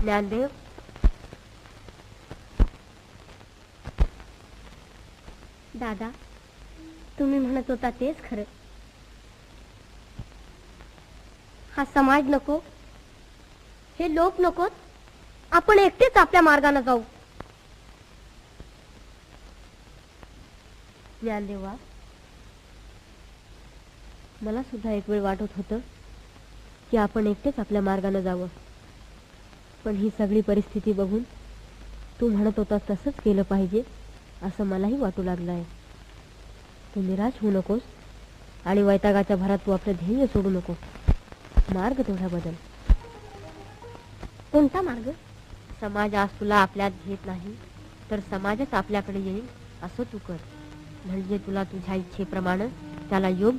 ज्ञानदेव, दादा, तुम्ही म्हणत होता तेच खरं. हा समाज नको, हे लोक नकोत, आपण एकटेच आपल्या मार्गाने जाऊ. ज्ञानदेवा, मला सुद्धा एक वेळ वाटत होतं की आपण एकटेच आपल्या मार्गाने जावं, पण ही सगळी परिस्थिती बघून तू म्हणत होता तसंच केलं पाहिजे असं मलाही वाटू लागलं आहे. तू निराश होऊ नकोस आणि वैतागाच्या भरात तू आपलं ध्येय सोडू नको. मार्ग तेवढा बदल. कोणता मार्ग? समाज आज तुला आपल्यात घेत नाही तर समाजच आपल्याकडे येईल असं तू कर. म्हणजे तुला तुझ्या इच्छेप्रमाणे त्याला योग्य